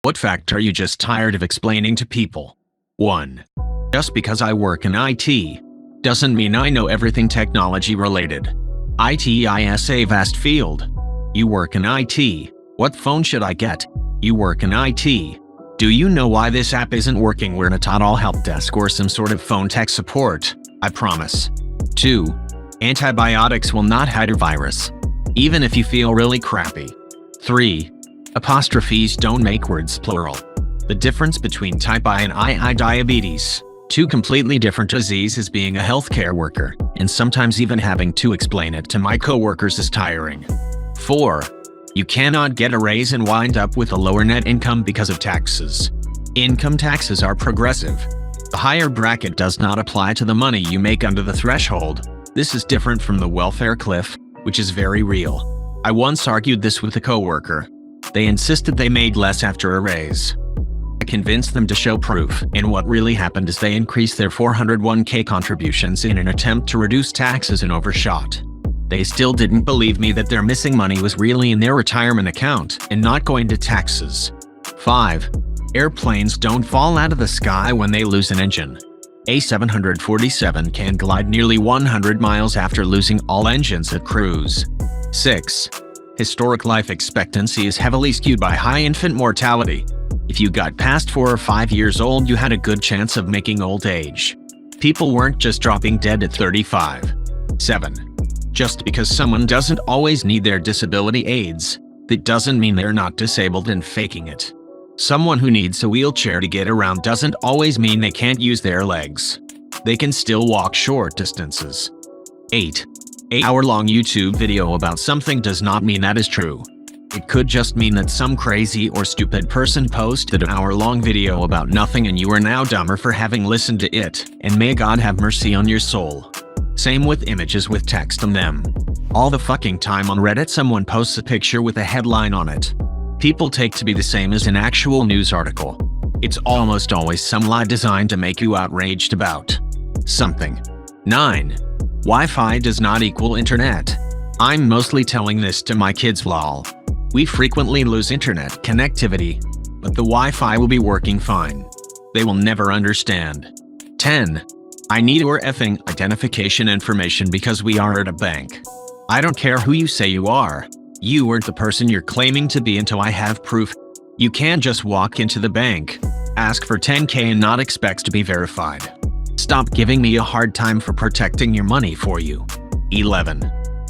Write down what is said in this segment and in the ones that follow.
What fact are you just tired of explaining to people? 1. Just because I work in IT doesn't mean I know everything technology related. IT is a vast field. You work in IT. What phone should I get? You work in IT. Do you know why this app isn't working? We're not at all help desk or some sort of phone tech support, I promise. 2. Antibiotics will not hide a virus, even if you feel really crappy. 3. Apostrophes don't make words plural. The difference between type I and II diabetes, two completely different diseases, being a healthcare worker, and sometimes even having to explain it to my coworkers, is tiring. 4. You cannot get a raise and wind up with a lower net income because of taxes. Income taxes are progressive. The higher bracket does not apply to the money you make under the threshold. This is different from the welfare cliff, which is very real. I once argued this with a coworker. They insisted they made less after a raise. I convinced them to show proof, and what really happened is they increased their 401k contributions in an attempt to reduce taxes and overshot. They still didn't believe me that their missing money was really in their retirement account and not going to taxes. 5. Airplanes don't fall out of the sky when they lose an engine. A 747 can glide nearly 100 miles after losing all engines at cruise. 6. Historic life expectancy is heavily skewed by high infant mortality. If you got past 4 or 5 years old, you had a good chance of making old age. People weren't just dropping dead at 35. 7. Just because someone doesn't always need their disability aids, that doesn't mean they're not disabled and faking it. Someone who needs a wheelchair to get around doesn't always mean they can't use their legs. They can still walk short distances. 8. An hour-long YouTube video about something does not mean that is true. It could just mean that some crazy or stupid person posted an hour-long video about nothing and you are now dumber for having listened to it, and may God have mercy on your soul. Same with images with text on them. All the fucking time on Reddit someone posts a picture with a headline on it. People take to be the same as an actual news article. It's almost always some lie designed to make you outraged about something. 9. Wi-Fi does not equal internet. I'm mostly telling this to my kids, lol. We frequently lose internet connectivity, but the Wi-Fi will be working fine. They will never understand. 10. I need your effing identification information because we are at a bank. I don't care who you say you are. You aren't the person you're claiming to be until I have proof. You can't just walk into the bank, ask for $10K and not expect to be verified. Stop giving me a hard time for protecting your money for you. 11.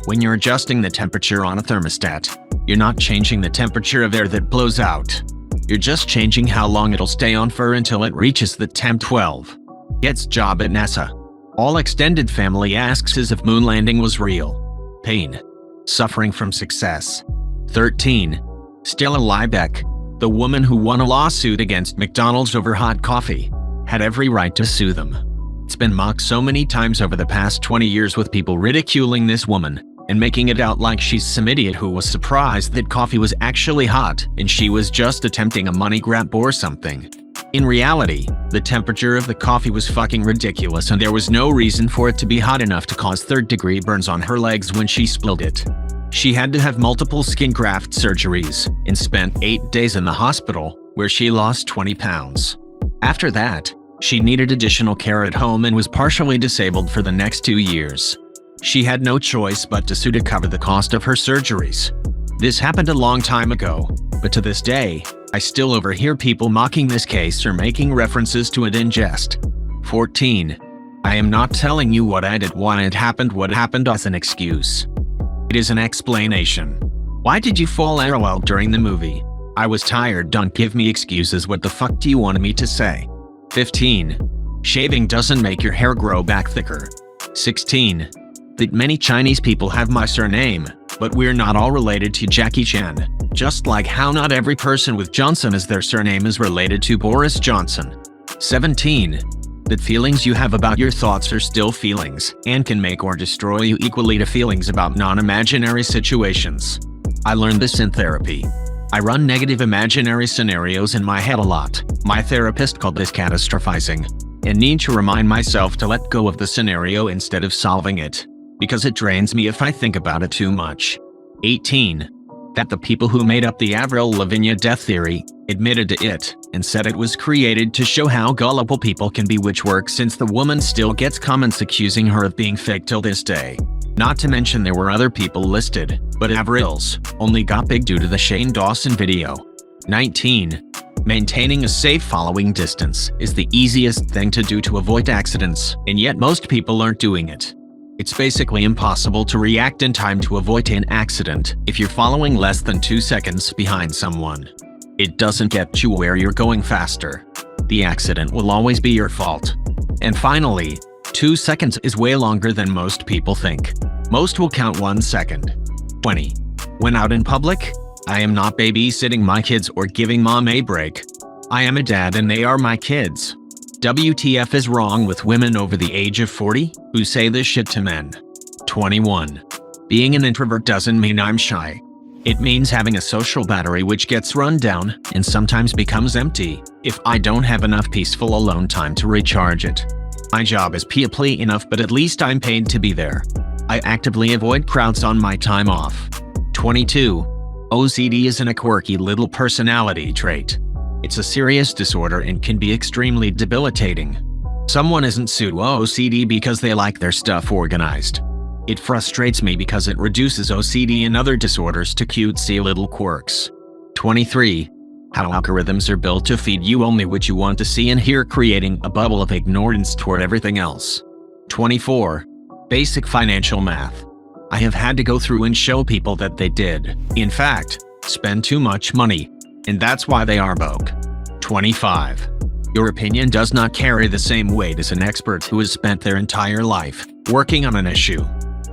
When you're adjusting the temperature on a thermostat, you're not changing the temperature of air that blows out. You're just changing how long it'll stay on for until it reaches the temp. 12. Gets job at NASA. All extended family asks is if moon landing was real. Pain. Suffering from success. 13. Stella Liebeck, the woman who won a lawsuit against McDonald's over hot coffee, had every right to sue them. It's been mocked so many times over the past 20 years, with people ridiculing this woman and making it out like she's some idiot who was surprised that coffee was actually hot and she was just attempting a money grab or something. In reality, the temperature of the coffee was fucking ridiculous and there was no reason for it to be hot enough to cause third-degree burns on her legs when she spilled it. She had to have multiple skin graft surgeries and spent 8 days in the hospital, where she lost 20 pounds. After that, she needed additional care at home and was partially disabled for the next 2 years. She had no choice but to sue to cover the cost of her surgeries. This happened a long time ago, but to this day, I still overhear people mocking this case or making references to it in jest. 14. I am not telling you what I did, why it happened, what happened as an excuse. It is an explanation. Why did you fall LOL during the movie? I was tired, don't give me excuses, what the fuck do you want me to say? 15. Shaving doesn't make your hair grow back thicker. 16. That many Chinese people have my surname, but we're not all related to Jackie Chan. Just like how not every person with Johnson as their surname is related to Boris Johnson. 17. That feelings you have about your thoughts are still feelings, and can make or destroy you equally to feelings about non-imaginary situations. I learned this in therapy. I run negative imaginary scenarios in my head a lot. My therapist called this catastrophizing, and need to remind myself to let go of the scenario instead of solving it, because it drains me if I think about it too much. 18. That the people who made up the Avril Lavigne death theory admitted to it, and said it was created to show how gullible people can be, which works since the woman still gets comments accusing her of being fake till this day. Not to mention there were other people listed, but Avril's only got big due to the Shane Dawson video. 19. Maintaining a safe following distance is the easiest thing to do to avoid accidents, and yet most people aren't doing it. It's basically impossible to react in time to avoid an accident if you're following less than 2 seconds behind someone. It doesn't get you where you're going faster. The accident will always be your fault. And finally, 2 seconds is way longer than most people think. Most will count 1 second. 20. When out in public, I am not babysitting my kids or giving mom a break. I am a dad and they are my kids. WTF is wrong with women over the age of 40 who say this shit to men. 21. Being an introvert doesn't mean I'm shy. It means having a social battery which gets run down and sometimes becomes empty if I don't have enough peaceful alone time to recharge it. My job is people enough, but at least I'm paid to be there. I actively avoid crowds on my time off. 22. OCD isn't a quirky little personality trait. It's a serious disorder and can be extremely debilitating. Someone isn't pseudo-OCD because they like their stuff organized. It frustrates me because it reduces OCD and other disorders to cutesy little quirks. 23. How algorithms are built to feed you only what you want to see and hear, creating a bubble of ignorance toward everything else. 24. Basic financial math. I have had to go through and show people that they did, in fact, spend too much money, and that's why they are broke. 25. Your opinion does not carry the same weight as an expert who has spent their entire life working on an issue.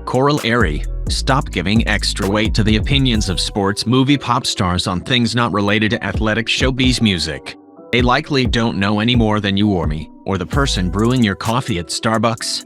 Corollary: stop giving extra weight to the opinions of sports movie pop stars on things not related to athletic showbiz music. They likely don't know any more than you or me, or the person brewing your coffee at Starbucks.